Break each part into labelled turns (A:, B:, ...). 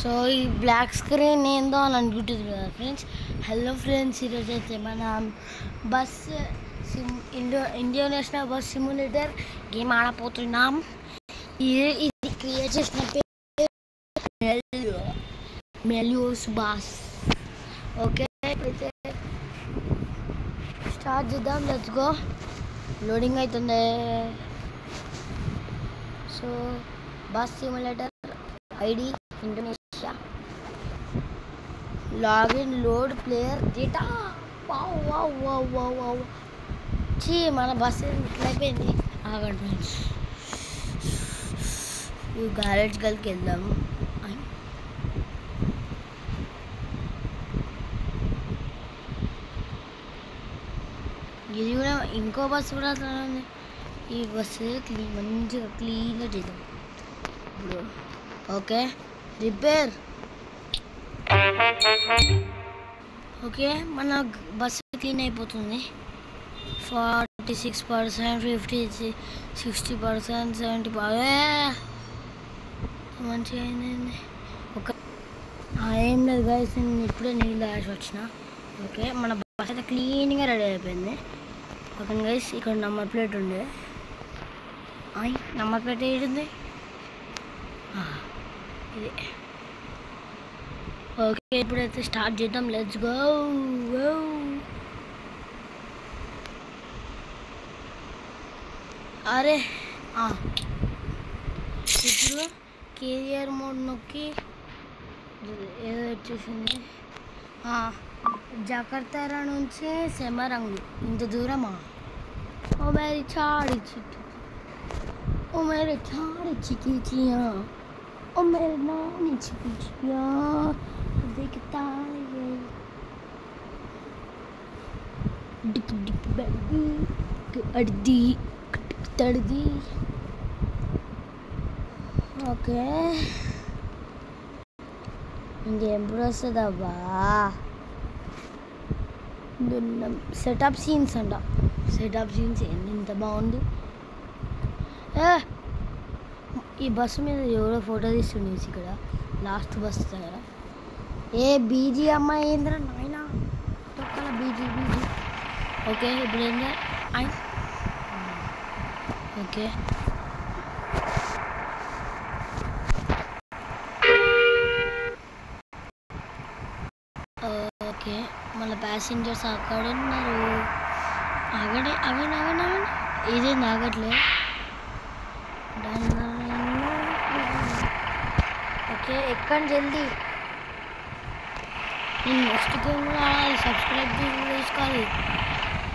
A: So ఈ black screen ఏందో అని అనుకుంటుంది కదా ఫ్రెండ్స్. హలో ఫ్రెండ్స్, ఈరోజు అయితే మనం bus Indian bus simulator game ఆడపోతున్నాం. ఇది క్రియేట్ చేసిన పేరు మెలియోస్ బాస్. ఓకే, అయితే స్టార్ట్ చేద్దాం. Let's go. లోడింగ్ అవుతుంది. So bus simulator ID Indonesia. Login load player data. Wow wow wow wow wow. మన బస్సు ఇట్లయిపోయింది. ఆగండి ఫ్రెండ్స్, ఈ గ్యారేజ్ గల్కి వెళ్దాము. ఇది కూడా ఇంకో బస్సు కూడా ఉంది. ఈ బస్సు మంచిగా క్లీన్గా చేద్దాం ఇప్పుడు. Okay, repair. ఓకే, మన బస్సు క్లీన్ అయిపోతుంది. 46%, 50, 60%, 70%. మంచిగా అయింది. ఒక ఏం లేదు గైస్, నేను ఇప్పుడే నీళ్ళు దాచి వచ్చిన. ఓకే, మన బస్ అయితే క్లీన్గా రెడీ అయిపోయింది. ఓకే గైస్, ఇక్కడ నెంబర్ ప్లేట్ ఉండే. నెంబర్ ప్లేట్ ఏంటి ఇది? ఓకే, ఇప్పుడైతే స్టార్ట్ చేద్దాం. Let's go. అరే ఇప్పుడు కెరియర్ మోడ్ నొక్కి ఏదో వచ్చేసింది. జకర్తారా నుంచి సెమరంగు ఇంత దూరమా? ఓ మేరీ చాడి చిట్టి, ఓ మేరీ చాడి చికిచియా, ఓ మేరీ నాని చికిచియా దిఖతా है डिक डिक बैठी अड़दी तड़दी. ఓకే, ఇంకెప్పుడు వస్తుందబ్బా? సెటప్ సీన్స్ అంట. సెటప్ సీన్స్ ఏంది ఇంత బాగుంది? ఈ బస్సు మీద ఎవరో ఫోటో తీస్తుండే ఇక్కడ లాస్ట్ బస్సు దగ్గర. బీజీ అమ్మాయి ఏంద్ర నాయన తొక్కల బీజీ. ఓకే, ఇప్పుడు ఏం చేయాలి? ఓకే, ఓకే, మళ్ళీ ప్యాసింజర్స్ అక్కడ ఉన్నారు. ఆగండి ఆగండి ఆగండి ఆగండి. ఇదేంది ఆగట్లే? ఓకే, ఎక్కండి జల్దీ. నేను నెక్స్ట్ గేమ్ కూడా ఆడాలి. సబ్స్క్రైబ్ చేసుకోవాలి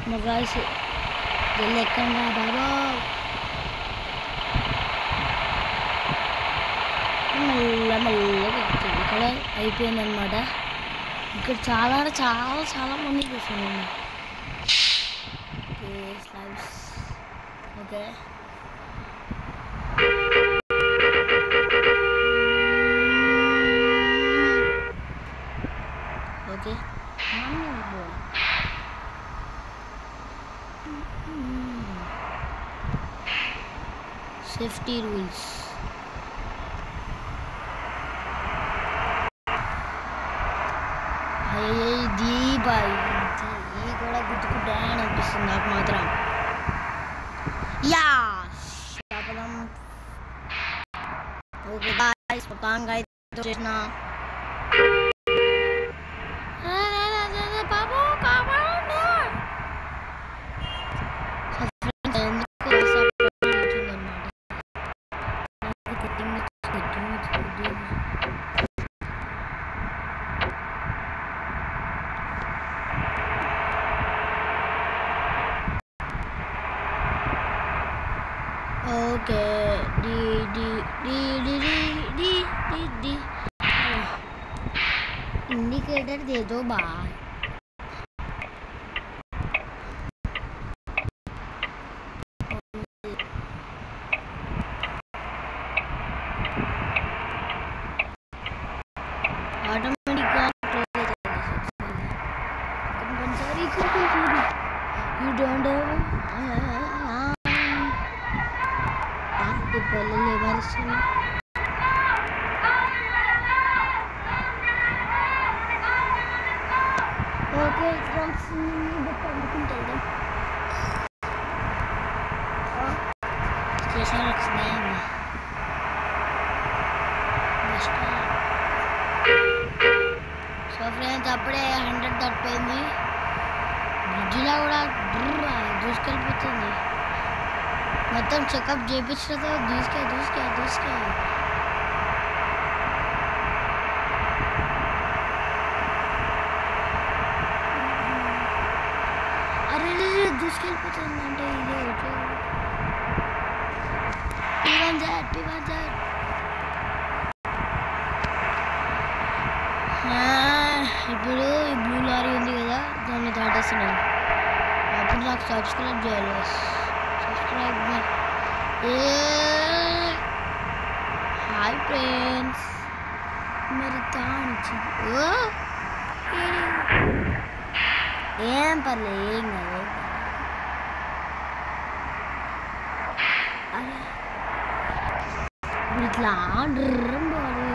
A: మా గాయ్స్. జల్దీ ఎక్కండి రా బాబా. మెల్లగా ఎక్కుతుంది. ఇక్కడ అయిపోయిందనమాట. ఇక్కడ చాలా చాలా చాలా మంది చూస్తున్నాను. Okay, slides. Okay, okay, safety rules. దీపాయి ఇది కూడా గుర్తుకుంటా అనిపిస్తుంది నాకు మాత్రం. ఓకే గాయ్స్, మొత్తంగా అయితే చేసిన okay. D D D D D D D indicator दे दो बाहर. ऑटोमेटिक कंपलसरी यू डोंट पहले लेबर పండుకుంటూ వెళ్దాం. స్టేషన్ వచ్చింది. సో ఫ్రెండ్స్ అప్పుడే 100 దాటిపోయింది. బ్రిడ్జ్లో కూడా దూసుకెళ్ళిపోతుంది. మొత్తం చెకప్ చేయించడంతో దూసుకే. అరే దూసుకెళ్ళిపోతుంది అంటే ఇదే P1Z. ఇప్పుడు ఈ బ్లూ లారీ ఉంది కదా, దాన్ని దాటేస్తున్నాను. అప్పుడు నాకు సబ్స్క్రైబ్ చేయాలి. హాయ్ ఫ్రెండ్స్, మరి ఏం పర్లేదు, ఏం కాదు. అరే ఇప్పుడు ఇట్లా డ్రమ్ పోవాలి.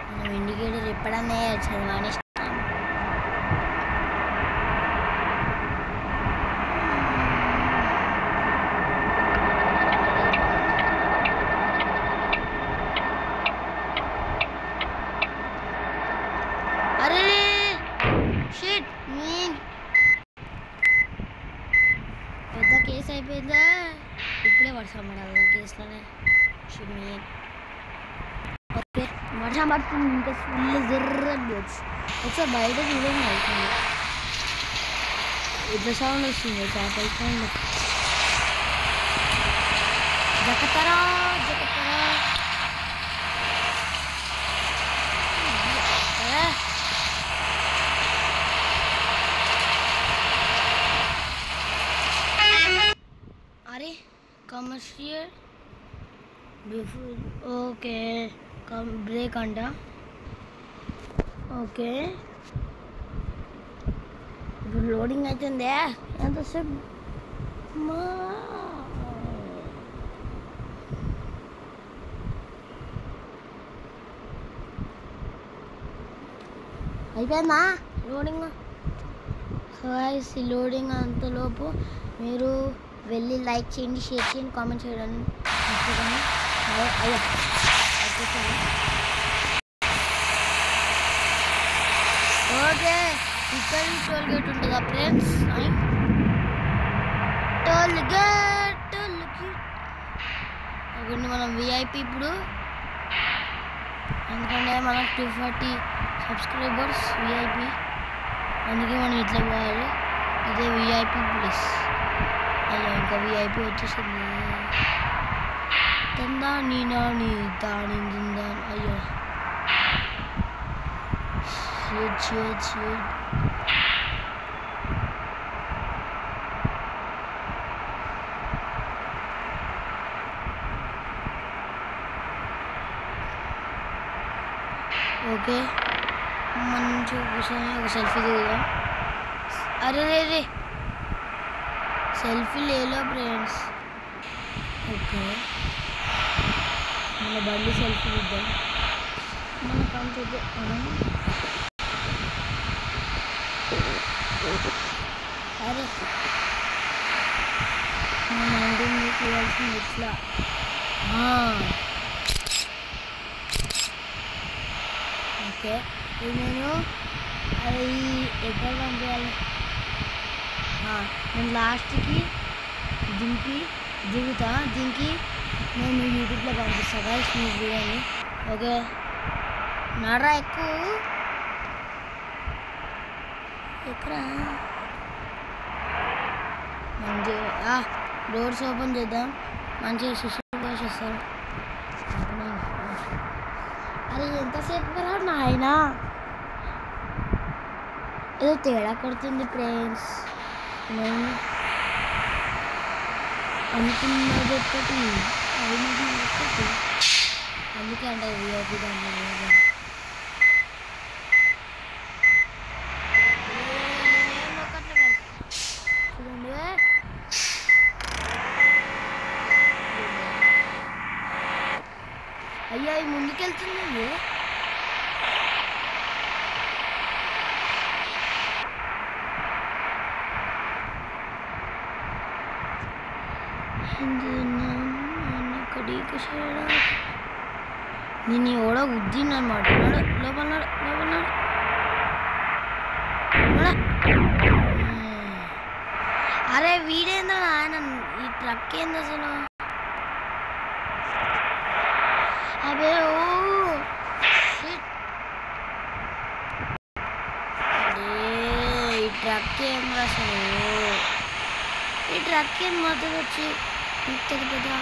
A: మనం ఇండికేటర్ ఎప్పుడన్నా చదవని పెద్ద కేసు అయిపోయిందా. ఇప్పుడే వర్షం పడాలి కేసులోనే. ఓకే వర్షం పడుతుంది, ఇంకా ఫుల్ జర్రచ్చు. ఒకసారి బయట చూడండి, అవుతుంది ఇట్లా సౌండ్ వస్తుంది. చేపల సౌండ్. జకతరా అరే కమర్షియల్ బిఫోర్. ఓకే బ్రేక్ అంట. ఓకే ఇప్పుడు లోడింగ్ అవుతుంది. ఎంతసేపు అయిపోయిందా లోడింగ్? గాయ్స్ ఈ లోడింగ్ అంతలోపు మీరు వెళ్ళి లైక్ చేయండి, షేర్ చేయండి, కామెంట్ చేయడానికి మర్చిపోకండి. అయ్యా ఓకే ఇక్కడ టోల్ గేట్ ఉంటుందా ఫ్రెండ్స్? టోల్ గేట్ ఒకటి మనం విఐపి ఇప్పుడు, ఎందుకంటే మనకు 240 సబ్స్క్రైబర్స్ విఐపి, అందుకే మనం ఇట్లా పోవాలి. ఇదే విఐపి ప్లస్. అయ్యా ఇంకా విఐపి వచ్చేసింది. తందా నీ నాని దాని దిందా. అయ్యో ఓకే మంచి కూర్చొని ఒక సెల్ఫీ దిగుదాం. అరే రే సెల్ఫీ లేలో ఫ్రెండ్స్. ఓకే మన బండి సెల్ఫీ ఇద్దాం. మనకంటే అరే మన తీయాల్సింది ఇట్లా. ఓకే ఇది నేను అది ఎక్కడ పంపించాలి? నేను లాస్ట్కి దిగుతా. దీనికి నేను యూట్యూబ్లో పంపిస్తాను గాయ్స్, మీరు చూడండి. ఓకే నడరా ఎక్కువ ఎక్కడ మంచిగా డోర్స్ ఓపెన్ చేద్దాం. మంచిగా శిష్యులు వస్తారు. అరే ఎంతసేపు కదా నాయన, ఏదో తేడా కొడుతుంది ఫ్రెండ్స్. నేను అనుకున్నది ఒకటి అయినది ఒకటి, అందుకే అంటే విఐపి దాన్ని అవుతుంది ఇది? నేను ఎవడో గుద్దిందన్నమాట. లోపల అరే వీడేంద్ర ఆయన ఈ ట్రక్ ఏంది అసలు? అదే ఓ ఈ ట్రక్ ఏంద్ర అసలు? ఈ ట్రక్ ఏంది మధ్యలో వచ్చి పీక్తుంది కదా?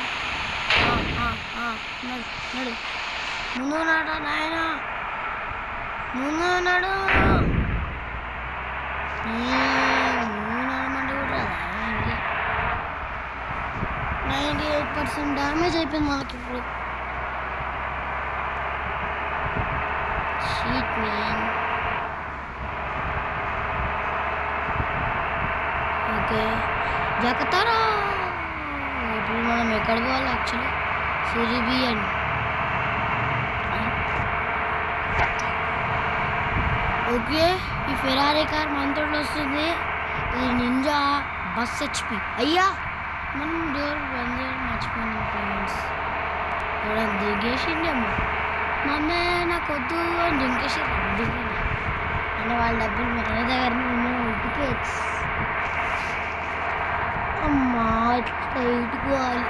A: నడు ముందు నాట నాయన, ముందు నడు. నడమంటే కూడా 98% డ్యామేజ్ అయిపోయింది మనకి ఇప్పుడు. Sheet man. ఓకే జాగ్రత్తరా. ఇప్పుడు మనం ఎక్కడ పోవాలి యాక్చువల్లీ? సిరిబియన్. ఓకే ఈ ఫెరారీ కార్ మనతో వస్తుంది. ఇది నింజా బస్ హెచ్పి. అయ్యా మనం డోర్ బంద్ చేయడం మర్చిపోయినాం ఫ్రెండ్స్. ఇక్కడ దిగేసిండేమో. మమ్మీ నాకు వద్దు అని దింకేసి దిగండి అంటే వాళ్ళ డబ్బులు మన దగ్గర టికెట్స్. అమ్మా ఇట్లా ఇటుకోవాలి.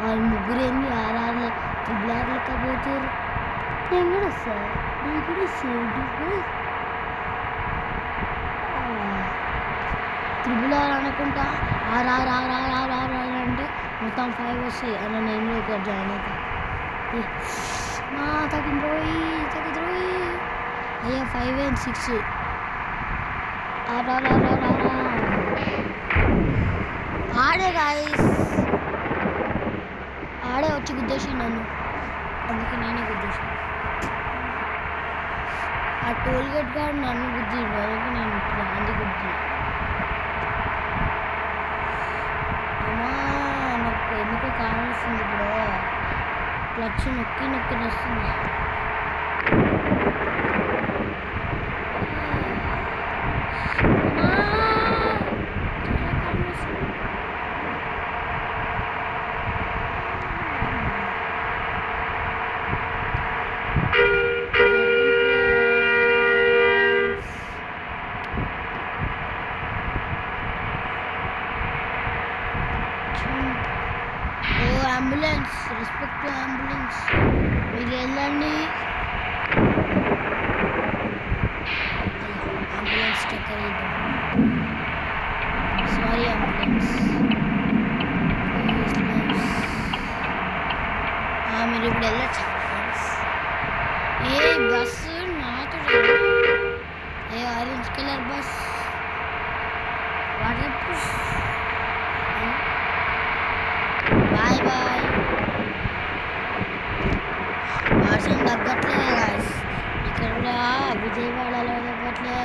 A: వాళ్ళు ముగ్గురు ఏంది ఆర్ఆర్లు ట్రిపుల్ ఆర్ లెక్క పోతారు. నేను కూడా వస్తాను, నేను కూడా ట్రిపుల్ ఆర్ అనుకుంటా. ఆర్ఆర్ అంటే మొత్తం 5 వస్తాయి. అలా నేను ఇక్కడ జాయిన్ అవుతాను. తగ్గిద్రోయి అయ్యా 5 and 6 ఆడే గాయస్, ఆడే వచ్చి గుద్దేసి నన్ను, అందుకే నేనే గుద్దేసి. ఆ టోల్గేట్ గారు నన్ను గుద్దిండు, అందుకే నేను ఇప్పుడు అంది గుద్ది. అమ్మా నాకు ఎందుకో కావాల్సింది ఇప్పుడు. క్లచ్ నొక్కి వస్తుంది. Ambulance, respect to ambulance. మీరు వెళ్ళండి. అంబులెన్స్ చక్కర్ సారీ అంబులెన్స్. మీరు ఇప్పుడు వెళ్ళచ్చు. ఏ బస్సు నాతో ఏ orange colour bus waterproof. Bye bye. వర్షం తగ్గట్లే గాయస్, ఇక్కడ కూడా విజయవాడలో తగ్గట్లే,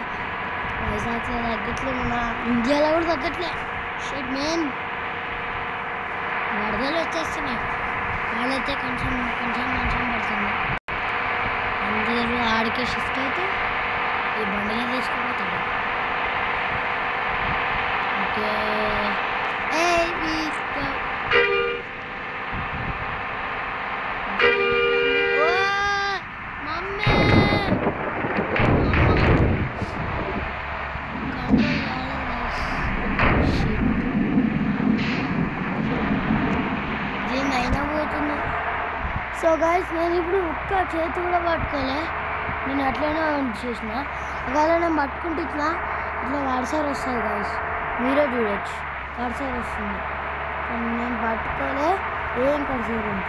A: వైజాగ్లో తగ్గట్లే, మన ఇండియాలో కూడా తగ్గట్లే. షిట్ మెయిన్ వరదలు వచ్చేస్తున్నాయి. వాళ్ళైతే కొంచెం పడుతుంది. అందరూ ఆడికే షిఫ్ట్ అయితే ఈ బండిలో తీసుకుపోతాడు. ఓకే సో గైస్, నేను ఇప్పుడు ఒక్క చేతి కూడా పట్టుకోలే, నేను అట్లనే చేసిన. ఒకవేళ నేను పట్టుకుంటే ఇట్లా కర్సర్ వస్తుంది గైస్, మీరే చూడొచ్చు. కర్సర్ వస్తుంది, కానీ నేను పట్టుకోలే. ఏం కర్సర్ ఉంది?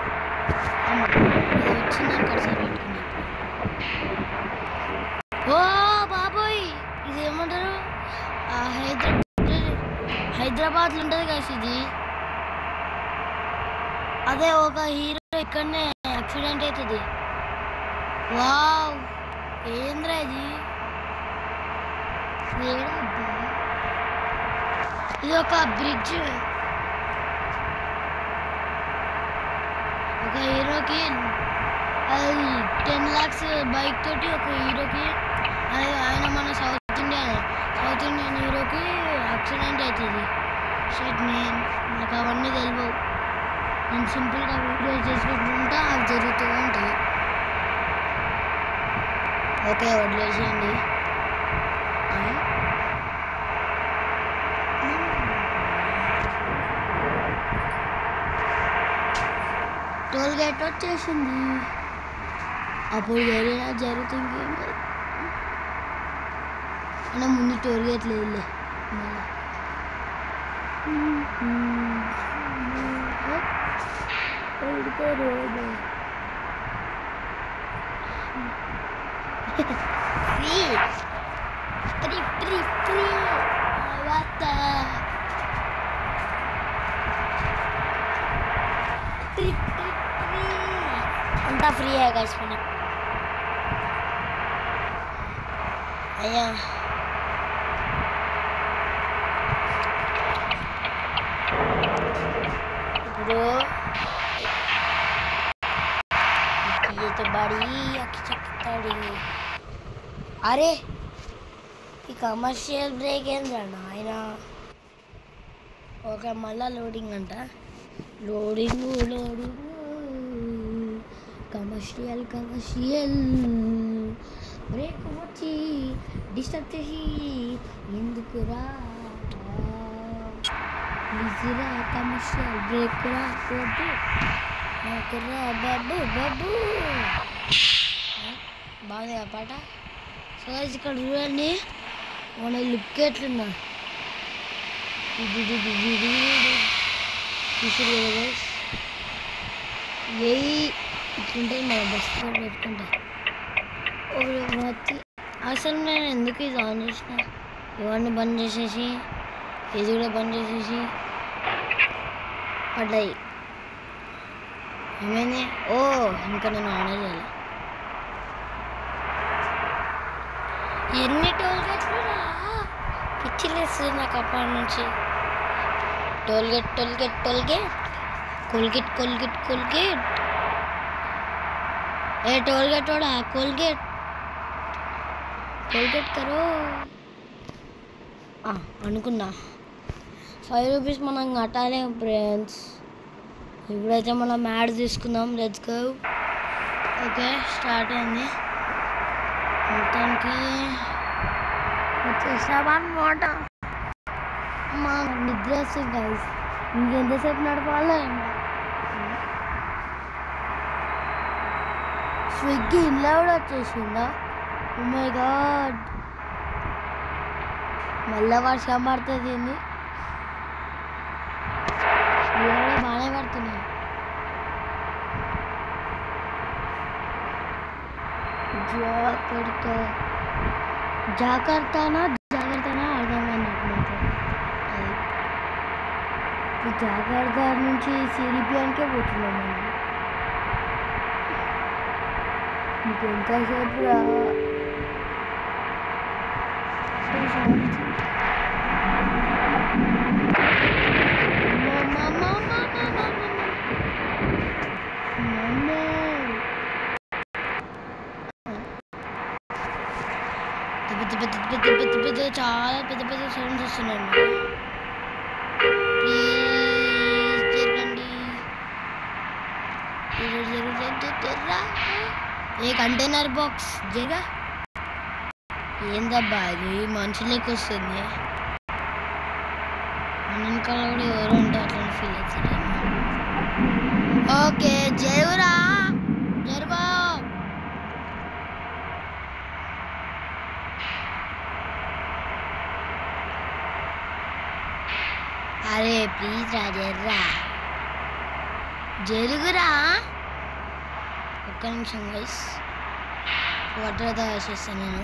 A: ఇది వచ్చిందని కర్సర్ పెట్టుకున్నా. ఓ బాబోయ్, ఇది ఏమంటారు? హైదరాబాద్లో ఉంటుంది గైస్ ఇది. అదే ఒక హీరో ఇక్కడనే యాక్సిడెంట్ అవుతుంది. వావ్, ఏంద్రా ఇది? ఇది ఒక బ్రిడ్జ్. ఒక హీరోకి అది 10 lakhs బైక్ తోటి ఒక హీరోకి ఆయన మన సౌత్ ఇండియన్ హీరోకి యాక్సిడెంట్ అవుతుంది. షట్ నాకు అవన్నీ తెలియవు. నేను సింపుల్గా వీడియోస్ చేసుకుంటుంటా, అవి జరుగుతూ ఉంటాయి. ఓకే వదిలేసేయండి. టోల్ గేట్ వచ్చేసింది. అప్పుడు జరిగినా జరుగుతుంది. అన్న ముందు టోల్ గేట్ లేదులే. అంతా ఫ్రీ గైస్ మనం. అయ్యా ఇప్పుడు బడి అక్కి చెప్తాడు. అరే ఈ కమర్షియల్ బ్రేక్ ఏంటన్నా ఆయన. ఓకే మళ్ళా లోడింగ్ అంట. లోడింగ్ కమర్షియల్ బ్రేక్ వచ్చి డిస్టర్బ్ చేసి ఎందుకురా ప్లీజ్రా కమర్షియల్ బ్రేక్ రా కొద్దు నాకురా బాబు బాగా పాట. సో ఇక్కడ చూడండి మన లుక్ ఎట్లున్నా చూసారు కదా ఏ ఇట్లుంటుంది మన బస్సులో పెట్టుకుంటా. అసలు నేను ఎందుకు ఇది ఆన్ చేసిన? ఇవన్నీ బంద్ చేసేసి ఇది కూడా బంద్ చేసేసి పడ్డాయి. ఏమైంది? ఓ ఇంకా నేను ఆన్ చేయాలి. ఎన్ని టోల్ గేట్లు పిచ్చిలేస్తుంది నాకు అప్పటి నుంచి. టోల్ గేట్ ఏ టోల్ గేట్ వాడా కోల్గేట్ కరో అనుకున్నా. 5 rupees మనం కట్టాలి ఫ్రెండ్స్. ఇప్పుడైతే మనం మ్యాడ్ తీసుకుందాం. Let's go. ఓకే స్టార్ట్ అయింది. మొత్తానికి వచ్చేసామన్నమాట. అమ్మా నిద్ర వస్తుంది గైస్. ఇంకెంతసేపు నడపాలో ఏమో. స్విగ్గీ ఇంట్లో కూడా వచ్చేసిందా? Oh my God. మళ్ళా వర్షం పడుతుంది. బాగానే పడుతున్నాయి. జాగ్రత్తనా అర్థం అన్నట్టు. అది జాగ్రత్త నుంచి సిరిపియానికే పోతున్నాం మనం. ఇంకెంతసేపు రా చాలా పెద్ద సౌండ్స్ వస్తున్నాయండి. ప్లీజ్ జరగండి. ఏ కంటైనర్ బాక్స్ జగా ఏందబ్బా ఇది మనుషులకి వస్తుంది. మన వెనకాల కూడా ఎవరు ఉంటే అట్లా ఫీల్ అవుతారేమో. ఓకే జరువురా జరువా. అరే ప్లీజ్ రా జరుగురా. ఒక్క నిమిషం గైస్. వాటర్ తయారు చేస్తాను నేను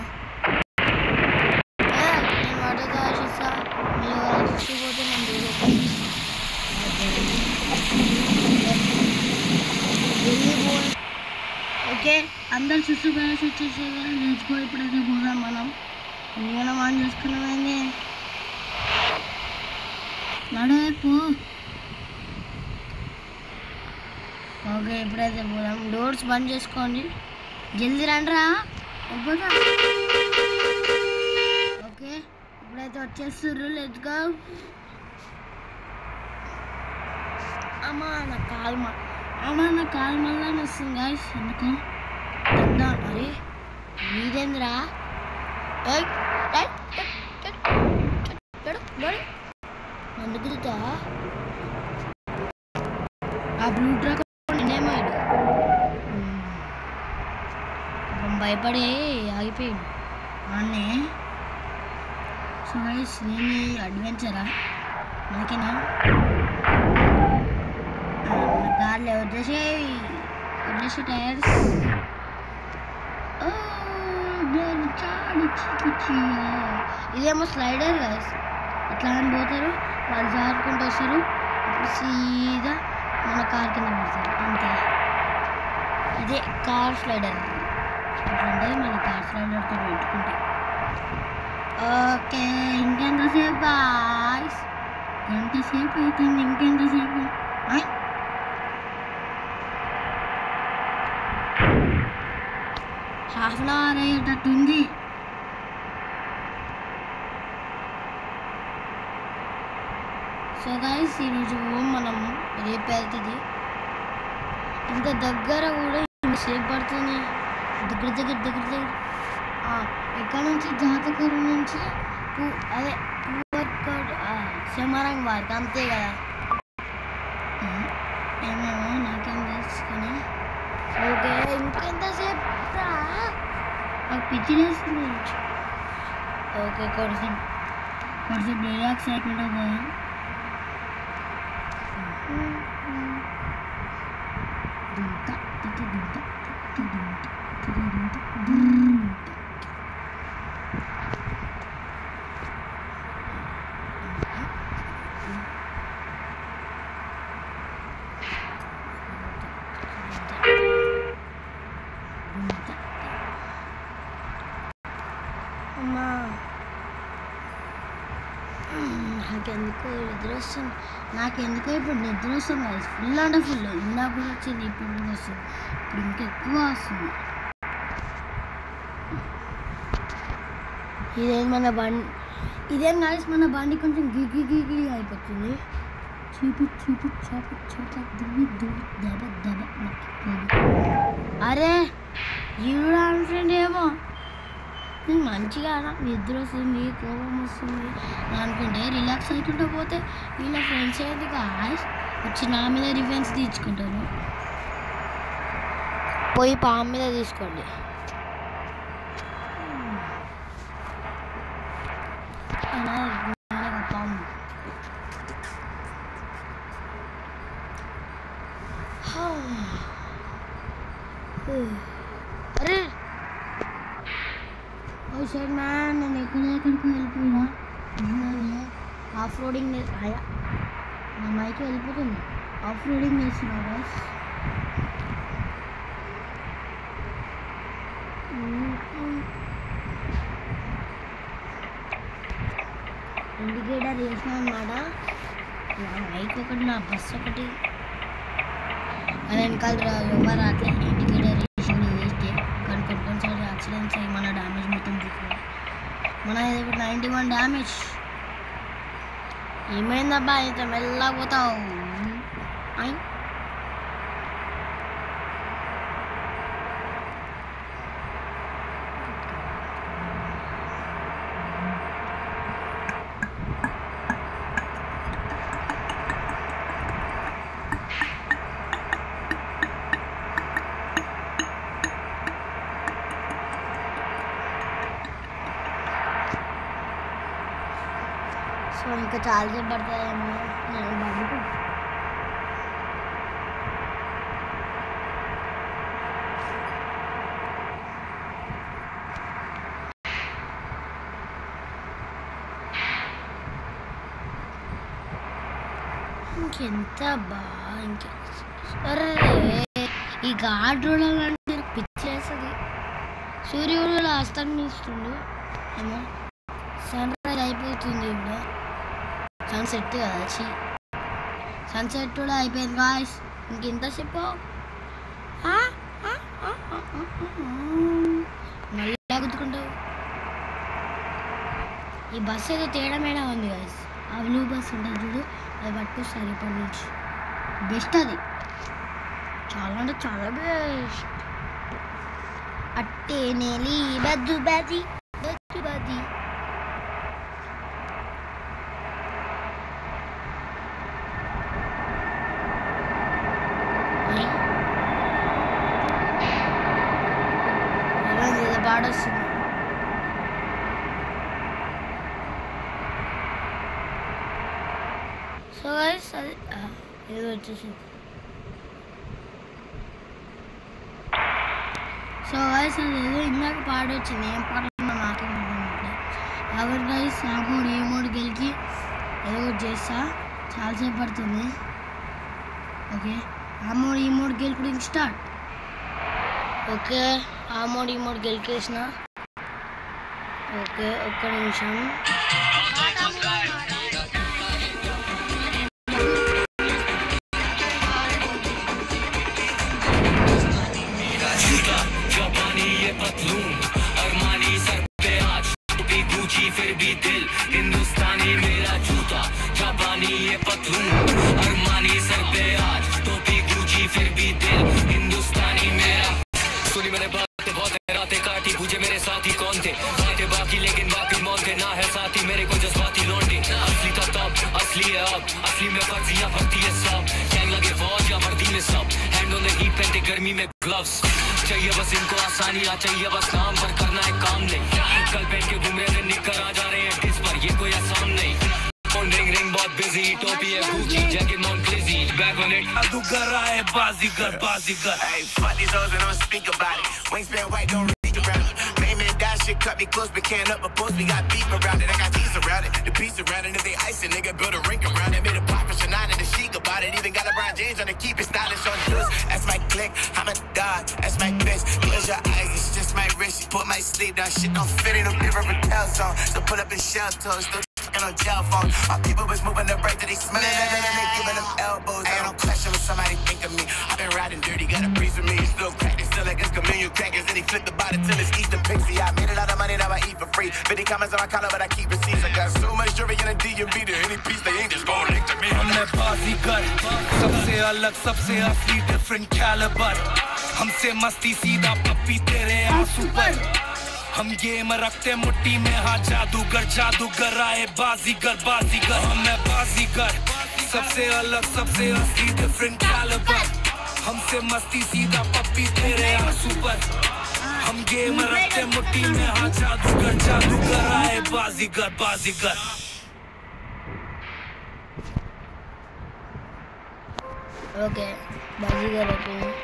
A: వాటర్ తయారు చేస్తా. మీరు చూసిపోతే నేను ఓకే అందరు చూసిపోయినా వచ్చేసేది. నేర్చుకో ఇప్పుడైతే పోదాం మనం. ఇంకేమైనా ఆన్ చేసుకున్నామైంది నడవైపు. ఓకే ఇప్పుడైతే పోదాం. డోర్స్ బంద్ చేసుకోండి, జల్దీ రండిరా. ఓకే ఇప్పుడైతే వచ్చేస్తుర్రు, లెట్స్ గో. అమ్మా నా కాలు మళ్ళా వస్తుంది గాయస్. ఎందుకు అరే మీరేంద్రా అందుకుతా ఆ బ్లూ ట్రక్ నేనేమాడు భయపడి ఆగిపోయాడు అన్నే. సో గైస్ నేను అడ్వెంచరా మనకేనా కార్లే వదిలేసే టైర్స్. ఇదేమో స్లైడర్ గైస్, ఇట్లా అని పోతారు వాళ్ళు జారుకుంటూ వస్తారు, ఇప్పుడు సీదా మన కార్ కింద పడతారు అంతే. ఇదే కార్ స్లైడర్, ఇట్లా మన కార్ స్లైడర్తో పెట్టుకుంటే. ఓకే ఇంకెంతసేపు గాయ్స్, గంట సేపు అవుతుంది, ఇంకెంతసేపు హాఫ్ అన్ అవర్ అయ్యేటట్టుంది. సో గైస్ ఈరోజు మనం రేపు వెళ్తుంది, ఇంకా దగ్గర కూడా సేపు పడుతుంది. దగ్గర ఎక్కడ నుంచి జాతకరం నుంచి అదే సెమరంగ్ వారికి అంతే కదా, ఏమేమో నాకేం తెలుసుకొని. ఓకే ఇంకెంతసేపు నాకు పిచ్చి వేస్తుంది. ఓకే కొంచెం రిలాక్స్ అయిపోయిందా పోయి. అమ్మా నాకెందుకో ఇప్పుడు నిద్ర వస్తుంది కదా, ఫుల్ అంటే ఫుల్. ఇందాక కూడా వచ్చింది, ఇప్పుడు కూడా వస్తుంది, ఇప్పుడు ఇంకెక్కువ వస్తుంది. ఇదేం మన బండి, ఇదేం కలిసి మన బండి కొంచెం గిగి అయిపోతుంది. అరే ఈవిడ అనుకుంటేమో మంచిగా నిద్ర వస్తుంది, కోపం వస్తుంది అనుకుంటే రిలాక్స్ అవుతుంటే పోతే వీళ్ళ ఫ్రెండ్స్ ఏంటి గాయ్స్ వచ్చి నా మీద రివెంజ్ తీర్చుకుంటారు. పోయి పాము మీద తీసుకోండి. పాము అరే సార్ మ్యాన్, నేను ఎక్కడికి వెళ్ళిపోయినా ఆఫ్ రోడింగ్ నా మైకి వెళ్ళిపోతుంది. ఆఫ్ రోడింగ్ చేస్తున్నా బస్. ఇండికేటర్ వేసిన అన్నమాట. నా మైక్ ఒకటి, నా బస్ ఒకటి, అది వెనకాల ఎవరు అట్లా ఇండికేటర్ వేసి వేస్తే కానీ కొన్ని యాక్సిడెంట్స్ అయ్యి మన డ్యామేజ్ మొత్తం తీసుకోవాలి. మన 91 డ్యామేజ్. ఏమైందబ్బా ఇంత మెల్లగా పోతావు? సో ఇంకా చాలా సేపు పడతాయేమో నేను బండికి. ఇంకెంత బా అరే ఈ ఘాట్ రోడ్ అంటే పిచ్చేస్తుంది. సూర్యుడు అస్తమిస్తుండు ఏమో, సన్ రైజ్ అయిపోతుంది ఇప్పుడు, సన్సెట్ కదా, సన్సెట్ కూడా అయిపోయింది గాయ్స్. ఇంకెంతసేపు ఈ బస్సు ఏదో తేడా మేడా ఉంది గైస్. ఆ బ్లూ బస్ ఉంటుంది చూడు, అది పట్టుకొస్తారు ఇప్పటి నుంచి. బెస్ట్ అది, చాలా అంటే చాలా బెస్ట్. అట్టే నేలి బద్దు బాది బద్దు బాది. పాడొస్తుంది. సో గైస్ అది ఏదో వచ్చేసింది. సో గైస్ అది ఏదో ఇందాక పాడొచ్చింది, ఏం పాడుతుందో నాకేం అర్థమవుతుంది. ఎవరు గైస్ ఆ మోడ్ ఏ మోడ్ గెలికి ఏదో చేస్తా, చాలాసేపు పడుతుంది. ఓకే ఆ మోడ్ ఈ మోడ్ గెలుపుడు స్టార్ట్. ఓకే ఆ మోడ్ ఈ మోడ్ గెలికేసిన. ఓకే ఒక్క నిమిషం. फिर भी दिल हिंदुस्तानी मेरा जूता जापानी ये पतलून अरमानी सर पे आज टोपी गुची फिर भी दिल हिंदुस्तानी मेरा। सुनी मैंने बातें बहुत रातें काटी, पूछे मेरे साथी कौन थे, बातें बाकी लेकिन बाकी मौन थे ना है साथी मेरे को जज्बाती लौंडे। असली था तब असली है अब, असली में फर्जियां भरती है सब, गैंग लगे फौज या वर्दी में सब, हैंड ऑन द हीट पहनते गर्मी में ग्लव्स। चाहिए बस इनको आसानी, आ चाहिए बस नाम पर करना है काम नहीं। कल पहन के घूम रहे थे निकर आ जा रहे हैं डिस पर, ये कोई आसान नहीं। फोन रिंग रिंग बहुत बिजी, टोपी है Gucci jacket non crazy, back on it जादूगर आए बाजीगर बाजीगर। Hey fuck these hoes and I'ma speak about it, wingspan white don't reach around it, main man that shit cut me close but can't up my post, we got beef around it, I got cheese around it, the piece around it, if they ice it nigga build a rink around it, made a pop for Chanel and the chic about it, even got LeBron James on the keep it stylish on this, that's my click, I'm a dog, that's my bitch, close your eyes, it's just my wrist, she put my sleeve down, shit don't fit in, don't give her a tail song, so put up in shell toes, on jail phone. My people was moving the break that they smelling and they giving them elbows. I don't question when somebody think of me. I've been riding dirty, got a piece of me. Still crack, they still like it's communion crackers. And he flipped the body till it's Easter pixie. I made a lot of money, now I eat for free. 50 comments on my collar, but I keep receipts. I got so much jewelry in a DMV to any piece they ain't just gon' link to me. हमने बाजीगर, सबसे अलग, सबसे असली, different caliber. हमसे मस्ती सीधा पप्पी तेरे आंसू पर। हम गेम रखते मुट्ठी में, हाँ जादूगर जादूगर आए बाजीगर बाजीगर। मैं बाजीगर, सबसे अलग, सबसे असली, डिफरेंट कैलिबर। हमसे मस्ती सीधा पप्पी तेरे आंसू पर। हम गेम रखते मुट्ठी में, हाँ जादूगर जादूगर आए बाजीगर बाजीगर। ओके बाजीगर ओके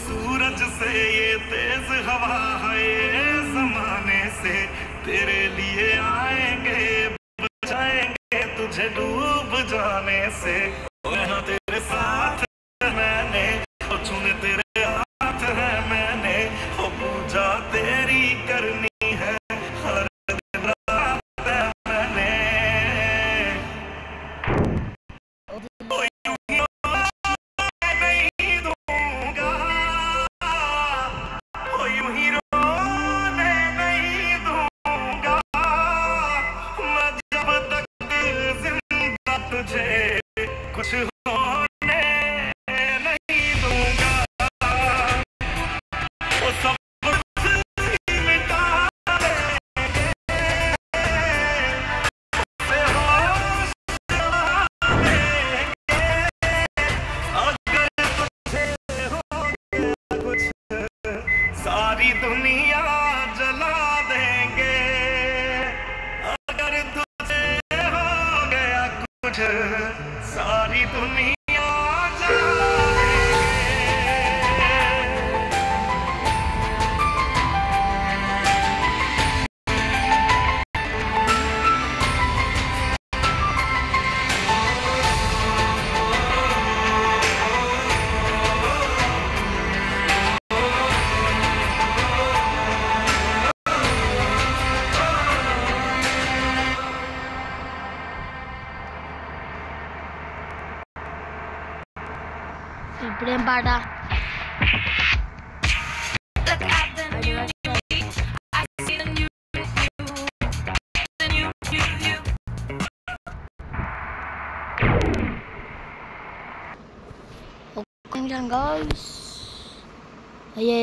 A: सूरज से ये तेज हवा है, ये जमाने से तेरे लिए आएंगे, बचाएंगे तुझे डूब जाने से। मैं तेरे साथ मैंने चुने तेरे हाथ है मैंने, हो पूजा तेरी करनी है हर दिन रात है मैंने।
B: सारी दुनिया जला देंगे अगर तुझे हो गया कुछ सारी दुनिया जला
A: ఇప్పుడేం పాట ఒక్క నిమిషం గైస్ అయ్యే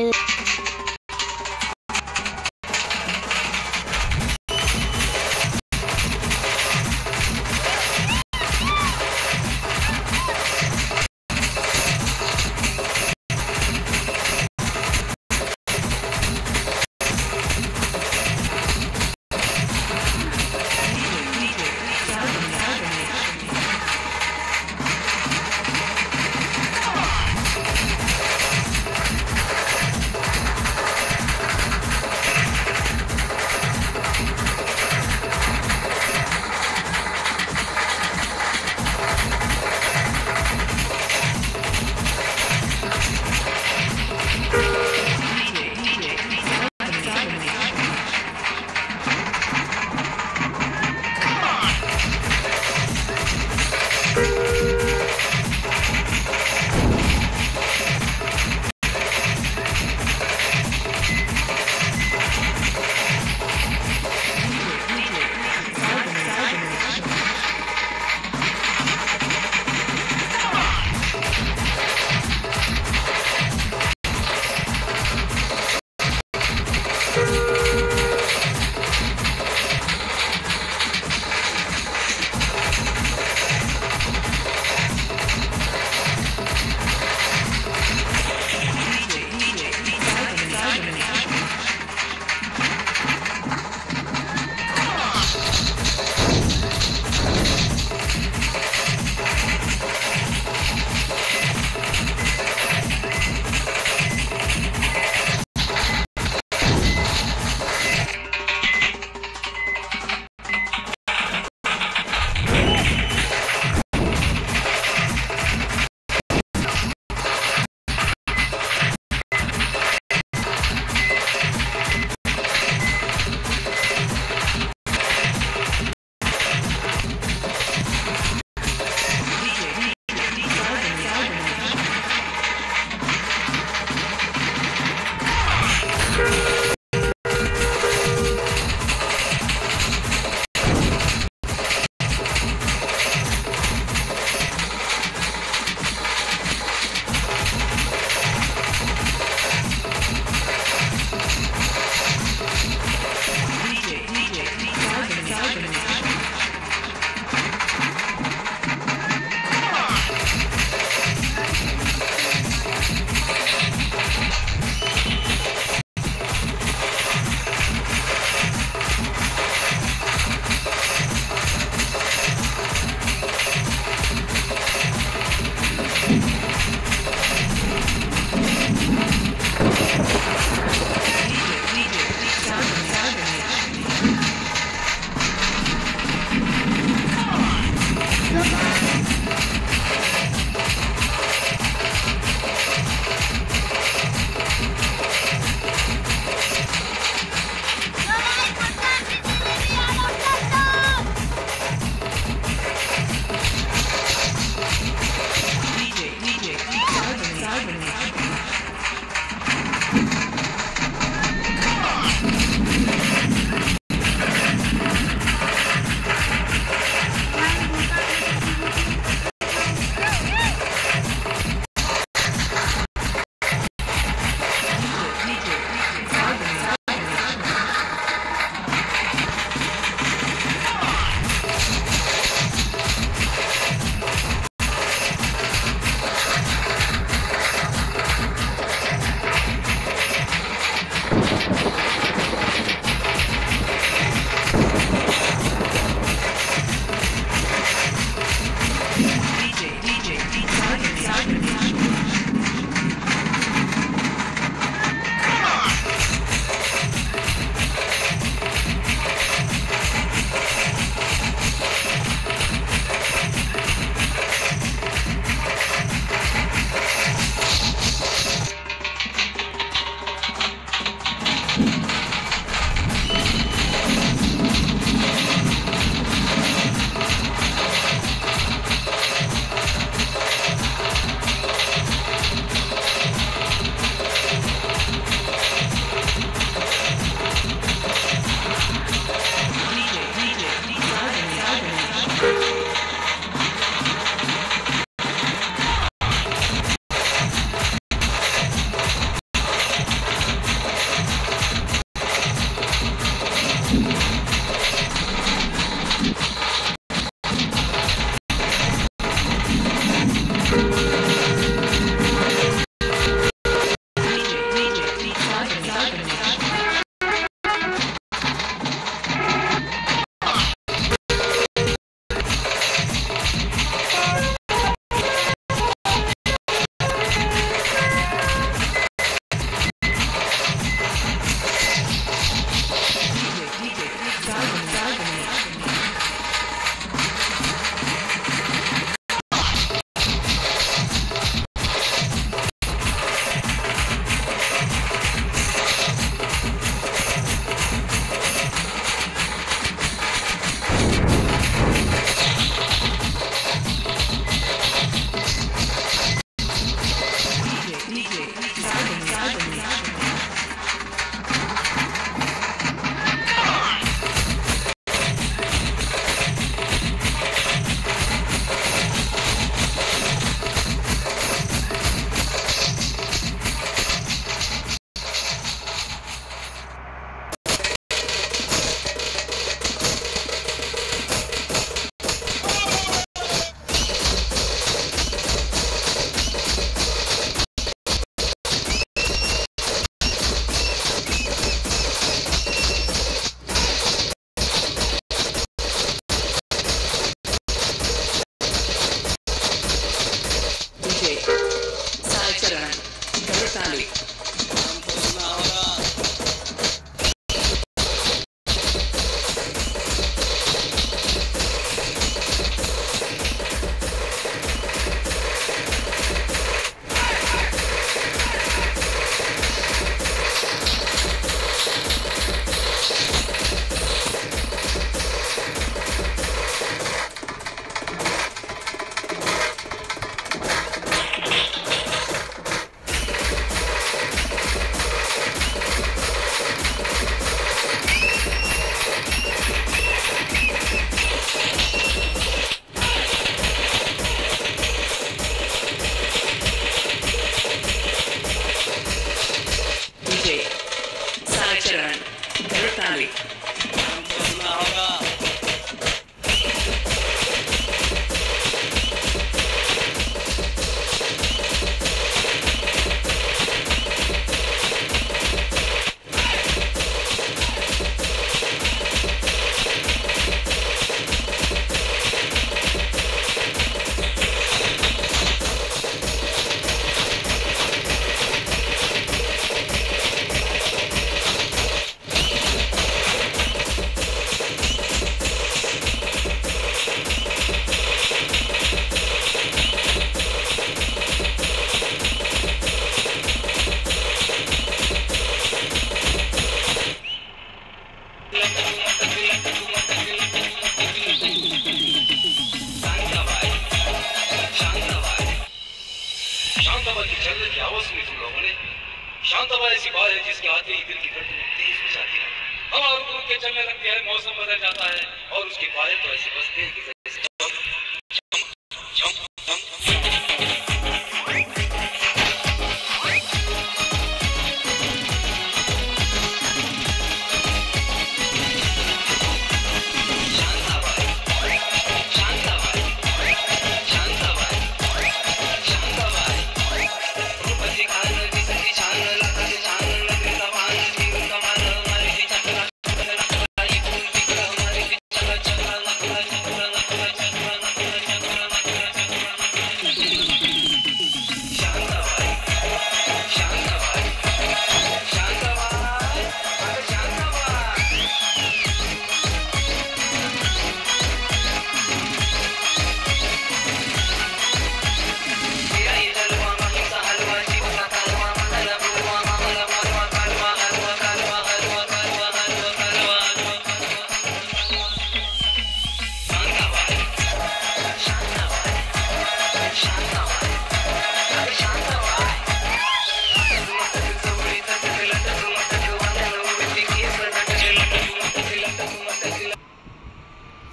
C: शांतवा ऐसी बात है जिसके आते ही दिल की धड़कन तेज हो जाती है, हवा रुक के चलने लगती है, मौसम बदल जाता है और उसके पायल तो ऐसे बजते हैं कि जैसे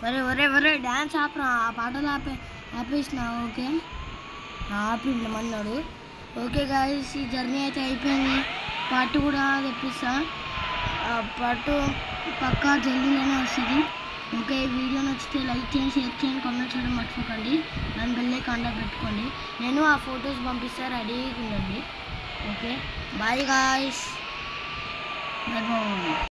A: ఒరే ఒరే ఒరే డ్యాన్స్ ఆపరా, ఆ పాటలు ఆపేసిన. ఓకే ఆపిండు మన్నాడు. ఓకే గాయస్, ఈ జర్నీ అయితే అయిపోయింది. పార్ట్ కూడా తెప్పిస్తా, పార్ట్ పక్కా జల్దీలోనే వస్తుంది. ఓకే, ఈ వీడియో నచ్చితే లైక్ చేయండి, షేర్ చేయండి, కామెంట్ చేయడం మర్చిపోకండి. దాని బెల్లే కాంటాక్ట్ పెట్టుకోండి. నేను ఆ ఫొటోస్ పంపిస్తా, రెడీగా ఉండండి. Okay bye guys, bye bye.